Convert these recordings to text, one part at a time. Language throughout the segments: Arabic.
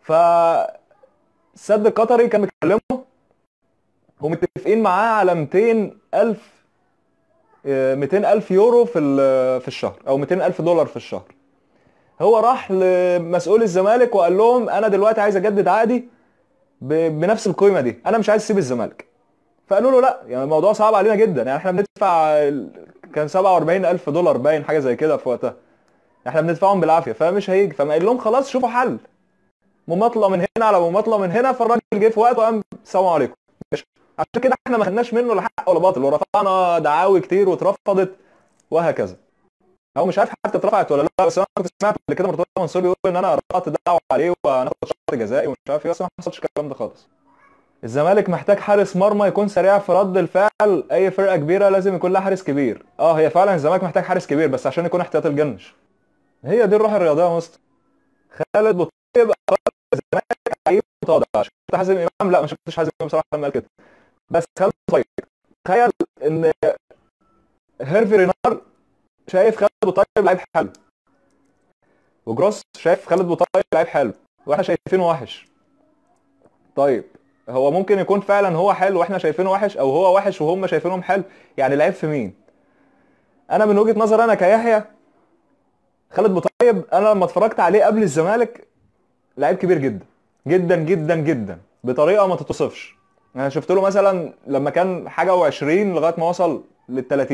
فالسد القطري كان بيكلمه ومتفقين معاه على 200 الف يورو في الشهر، او 200 الف دولار في الشهر. هو راح لمسؤول الزمالك وقال لهم انا دلوقتي عايز اجدد عقدي بنفس القيمه دي، انا مش عايز اسيب الزمالك. فقالوا له لا، يعني الموضوع صعب علينا جدا، يعني احنا بندفع كان 47 الف دولار باين حاجه زي كده في وقتها، احنا بندفعهم بالعافيه فمش هيجي. فما قال لهم خلاص شوفوا حل، مماطله من هنا على مماطله من هنا. فالراجل جه في وقت وقام السلام عليكم. مش عشان كده احنا ما خدناش منه لا حق ولا باطل، ورفعنا دعاوي كتير واترفضت وهكذا. او مش عارف حتى اترفعت ولا لا، بس انا كنت سمعت قبل كده مرتضى منصور بيقول ان انا رفعت دعوه عليه وهناخد شرط جزائي ومش عارف ايه، بس ما حصلش الكلام ده خالص. الزمالك محتاج حارس مرمى يكون سريع في رد الفعل. اي فرقه كبيره لازم يكون لها حارس كبير. هي فعلا الزمالك محتاج حارس كبير، بس عشان يكون احتياط الجنش. هي دي الروح الرياضيه يا مستر. خالد بوطيب أخرج الزمالك عيب متواضع. شفت حازم امام؟ لا، ما شفتش حازم امام بصراحه لما قال كده. بس خالد بوطيب، تخيل ان هيرفي رينار شايف خالد بوطيب لعيب حلو، وجروس شايف خالد بوطيب لعيب حلو، واحنا شايفينه وحش. طيب، هو ممكن يكون فعلا هو حلو واحنا شايفينه وحش، او هو وحش وهم شايفينهم حلو. يعني العيب في مين؟ انا من وجهة نظر انا كيحيى، خالد بوطيب انا لما اتفرجت عليه قبل الزمالك لعيب كبير جدا جدا جدا جدا بطريقه ما تتوصفش. انا شفت له مثلا لما كان حاجه و20 لغايه ما وصل لل30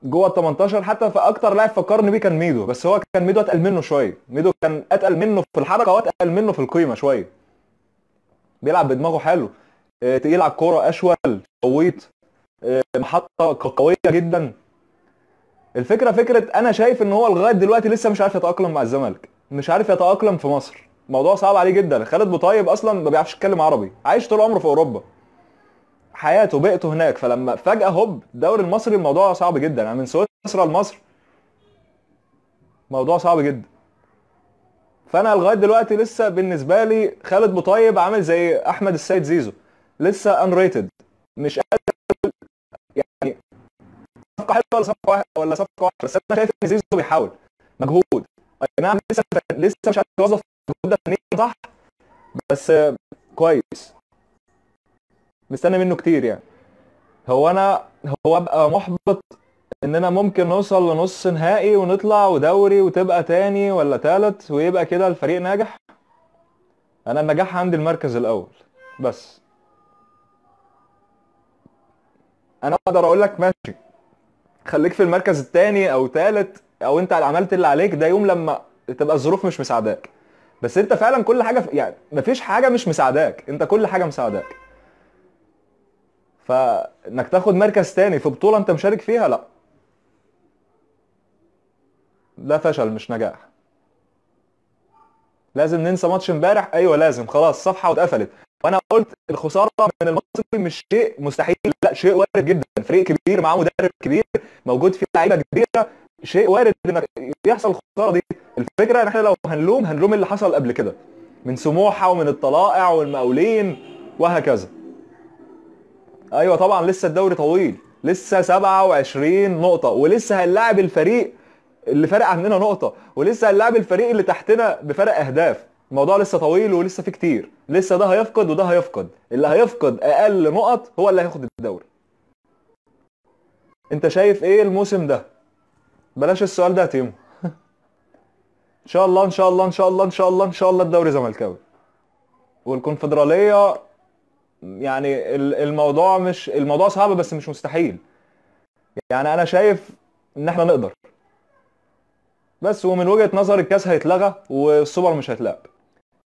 جوه ال 18. حتى في اكتر لاعب فكرني بيه كان ميدو، بس هو كان ميدو اتقل منه شويه. ميدو كان اتقل منه في الحركه واتقل منه في القيمه شويه. بيلعب بدماغه حلو، تقيل على الكوره، اشول، شويط، محطه قويه جدا. الفكره فكره انا شايف ان هو لغايه دلوقتي لسه مش عارف يتاقلم مع الزمالك، مش عارف يتاقلم في مصر. الموضوع صعب عليه جدا. خالد بوطيب اصلا ما بيعرفش يتكلم عربي، عايش طول عمره في اوروبا، حياته بيئته هناك. فلما فجاه هوب الدوري المصري، الموضوع صعب جدا. يعني من سويسرا لمصر موضوع صعب جدا. فانا لغايه دلوقتي لسه بالنسبه لي خالد بوطيب عامل زي احمد السيد زيزو، لسه ان ريتد. مش يعني صفقه حلوه ولا صفقه ولا صفقه واحده، بس انا شايف ان زيزو بيحاول مجهود. اي نعم، لسه مش عارف يوظف المجهود ده فنيا صح، بس كويس، مستني منه كتير يعني. هو ابقى محبط اننا ممكن نوصل لنص نهائي ونطلع ودوري وتبقى تاني ولا تالت ويبقى كده الفريق ناجح. انا النجاح عندي المركز الاول بس. انا اقدر اقول لك ماشي، خليك في المركز التاني او تالت، او انت عملت اللي عليك ده يوم لما تبقى الظروف مش مساعداك. بس انت فعلا كل حاجه يعني مفيش حاجه مش مساعداك، انت كل حاجه مساعداك. فانك تاخد مركز تاني في بطوله انت مشارك فيها، لا، ده فشل مش نجاح. لازم ننسى ماتش امبارح، ايوه لازم، خلاص صفحه واتقفلت. وانا قلت الخساره من المصري مش شيء مستحيل، لا، شيء وارد جدا. فريق كبير معاه مدرب كبير موجود فيه لعيبه كبيره، شيء وارد انك يحصل الخساره دي. الفكره ان احنا لو هنلوم اللي حصل قبل كده من سموحه ومن الطلائع والمقاولين وهكذا. ايوه طبعا لسه الدوري طويل، لسه 27 نقطه، ولسه هنلاعب الفريق اللي فارق عننا نقطة، ولسه هنلاعب الفريق اللي تحتنا بفرق أهداف. الموضوع لسه طويل ولسه فيه كتير، لسه ده هيفقد وده هيفقد. اللي هيفقد أقل نقط هو اللي هياخد الدوري. أنت شايف إيه الموسم ده؟ بلاش السؤال ده يا تيمو. إن شاء الله إن شاء الله إن شاء الله إن شاء الله إن شاء الله الدوري زملكاوي والكونفدرالية. يعني الموضوع صعب بس مش مستحيل. يعني أنا شايف إن إحنا نقدر. بس ومن وجهة نظري الكاس هيتلغى والسوبر مش هيتلعب.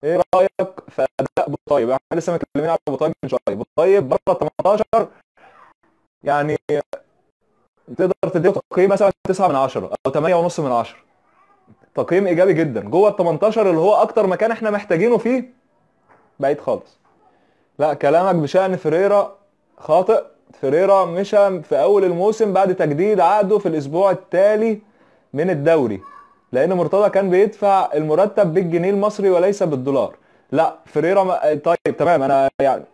ايه رايك في اداء بوطيب؟ احنا لسه متكلمين على بوطيب من شويه. بوطيب بره 18 يعني تقدر تديه تقييم مثلا 9 من 10 او 8 ونص من 10. تقييم ايجابي جدا. جوه ال 18 اللي هو اكتر مكان احنا محتاجينه فيه بعيد خالص. لا، كلامك بشأن فيريرا خاطئ. فيريرا مشى في اول الموسم بعد تجديد عقده في الاسبوع التالي من الدوري، لان مرتضى كان بيدفع المرتب بالجنيه المصري وليس بالدولار. لا فيريرا طيب تمام. انا يعني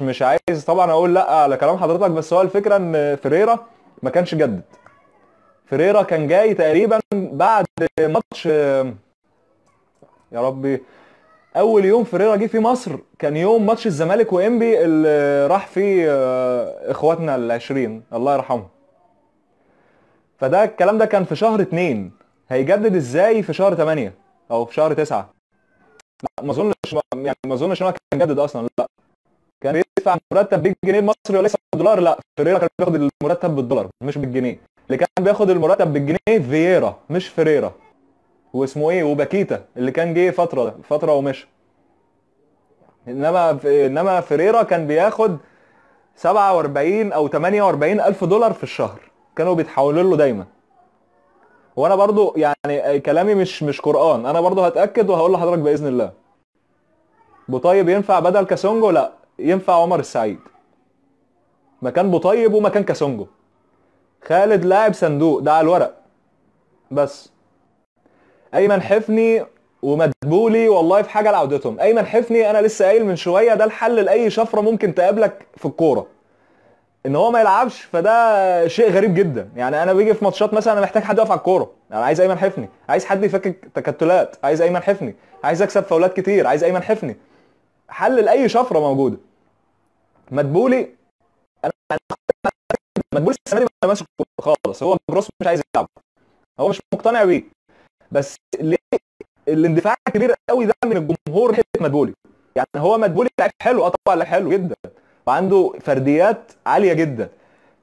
مش عايز طبعا اقول لا على كلام حضرتك، بس هو الفكره ان فيريرا ما كانش جدد. فيريرا كان جاي تقريبا بعد ماتش يا ربي، اول يوم فيريرا جه في مصر كان يوم ماتش الزمالك وانبي اللي راح فيه اخواتنا العشرين الله يرحمهم. فده الكلام ده كان في شهر 2، هيجدد ازاي في شهر 8 او في شهر 9؟ ما اظنش، يعني ما اظنش ان هو كان جدد اصلا، لا. كان بيدفع مرتب بالجنيه المصري وليس بالدولار. لا، فيريرا كان بياخد المرتب بالدولار مش بالجنيه. اللي كان بياخد المرتب بالجنيه فييرا مش فيريرا. واسمه ايه، وباكيتا اللي كان جه فتره ومشى. انما فيريرا كان بياخد 47 او 48 الف دولار في الشهر، كانوا بيتحولوا له دايما. وانا برضو يعني كلامي مش قرآن، انا برضو هتأكد وهقول لحضرتك بإذن الله. بوطيب ينفع بدل كاسونجو؟ لا، ينفع عمر السعيد مكان بوطيب ومكان كاسونجو. خالد لاعب صندوق ده على الورق بس. ايمن حفني ومدبولي والله في حاجه لعودتهم. ايمن حفني انا لسه قايل من شويه ده الحل لاي شفره ممكن تقابلك في الكوره. ان هو ما يلعبش فده شيء غريب جدا. يعني انا بيجي في ماتشات مثلا انا محتاج حد يقف على الكوره، انا عايز ايمن حفني. عايز حد يفكك تكتلات، عايز ايمن حفني. عايز اكسب فاولات كتير، عايز ايمن حفني. حل لاي شفره موجوده. مدبولي، انا مدبولي السنه دي ما ماسك خالص. هو جروس مش عايز يلعب، هو مش مقتنع بيه. بس ليه الاندفاع الكبير قوي ده من الجمهور ناحيه مدبولي؟ يعني هو مدبولي لعيب حلو، اه طبعا لعيب حلو جدا وعنده فرديات عاليه جدا،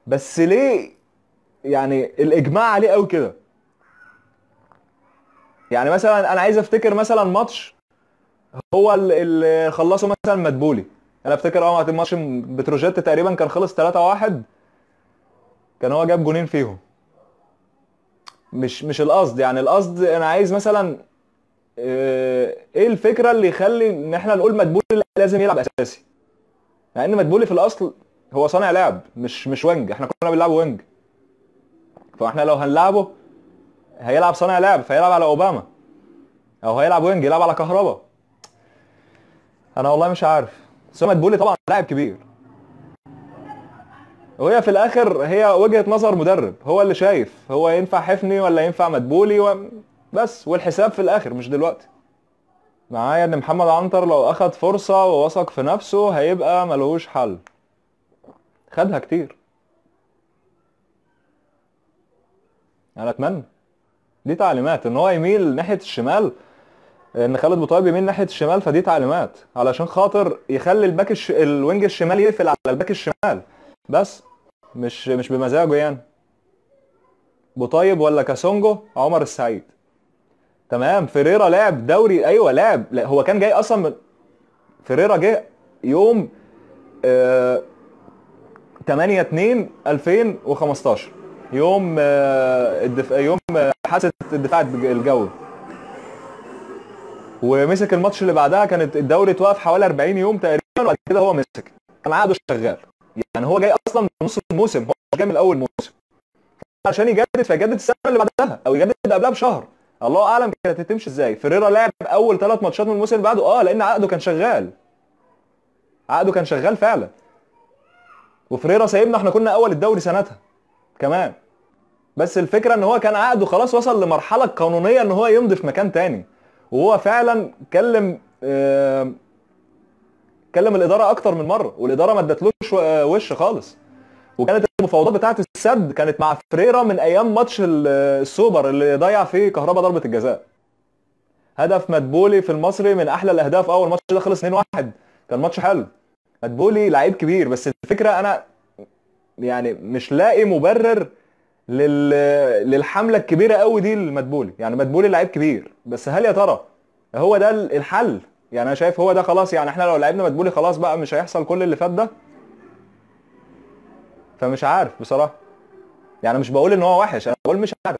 بس ليه يعني الاجماع عليه قوي كده؟ يعني مثلا انا عايز افتكر مثلا ماتش هو اللي خلصه مثلا مدبولي. انا افتكر ماتش بتروجيت تقريبا كان خلص 3-1، كان هو جاب جونين فيهم. مش القصد، يعني القصد انا عايز مثلا ايه الفكره اللي يخلي ان احنا نقول مدبولي لازم يلعب اساسي؟ مع ان مدبولي في الاصل هو صانع لعب مش وينج. احنا كنا بنلعب وينج، فاحنا لو هنلعبه هيلعب صانع لعب فيلعب على اوباما، او هيلعب وينج يلعب على كهربا. انا والله مش عارف. بس هو مدبولي طبعا لاعب كبير، وهي في الاخر هي وجهة نظر مدرب، هو اللي شايف هو ينفع حفني ولا ينفع مدبولي بس. والحساب في الاخر مش دلوقتي. معايا ان محمد عنتر لو اخد فرصة ووثق في نفسه هيبقى ملوش حل. خدها كتير. انا اتمنى. دي تعليمات ان هو يميل ناحية الشمال، ان خالد بوطيب يميل ناحية الشمال، فدي تعليمات علشان خاطر يخلي الوينج الشمال يقفل على الباك الشمال بس. مش بمزاجه يعني. بوطيب ولا كاسونجو؟ عمر السعيد. تمام. فيريرا لعب دوري، ايوه لعب. لا هو كان جاي اصلا فيريرا جه يوم 8/2/2015، يوم يوم حادثه الدفاع الجوي. ومسك الماتش اللي بعدها كانت الدوري اتوقف حوالي 40 يوم تقريبا، وبعد كده هو مسك. كان عقده شغال. يعني هو جاي اصلا من نص الموسم، هو مش جاي من اول موسم عشان يجدد، فيجدد السنه اللي بعدها او يجدد قبلها بشهر. الله اعلم كانت هتمشي ازاي. فيريرا لعب اول 3 ماتشات من الموسم اللي بعده لان عقده كان شغال. عقده كان شغال فعلا. وفريرا سايبنا احنا كنا اول الدوري سنتها كمان. بس الفكره ان هو كان عقده خلاص وصل لمرحله قانونيه ان هو يمضي في مكان تاني. وهو فعلا كلم الاداره اكتر من مره، والاداره ما ادتلوش وش خالص. وكانت المفاوضات بتاعه السد كانت مع فريرا من ايام ماتش السوبر اللي ضيع فيه كهربا ضربه الجزاء. هدف مدبولي في المصري من احلى الاهداف. اول ماتش ده خلص 2-1، كان ماتش حلو. مدبولي لعيب كبير، بس الفكره انا يعني مش لاقي مبرر لل... للحمله الكبيره قوي دي لمدبولي. يعني مدبولي لعيب كبير، بس هل يا ترى هو ده الحل؟ يعني انا شايف هو ده خلاص. يعني احنا لو لعبنا مدبولي خلاص بقى مش هيحصل كل اللي فات ده. فمش عارف بصراحه. يعني مش بقول ان هو وحش، انا بقول مش عارف.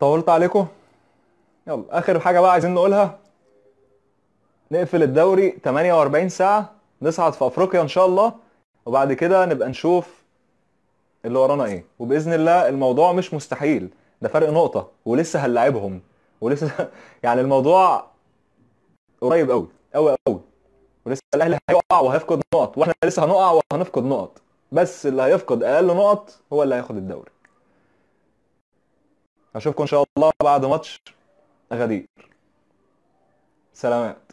طولت عليكم. يلا اخر حاجه بقى عايزين نقولها، نقفل الدوري 48 ساعه، نصعد في افريقيا ان شاء الله، وبعد كده نبقى نشوف اللي ورانا ايه. وباذن الله الموضوع مش مستحيل، ده فرق نقطه ولسه هنلاعبهم ولسه يعني الموضوع قريب قوي قوي قوي. ولسه الاهلي هيقع وهيفقد نقط، واحنا لسه هنقع وهنفقد نقط. بس اللي هيفقد اقل نقط هو اللي هياخد الدوري. اشوفكم ان شاء الله بعد ماتش غدير. سلامات.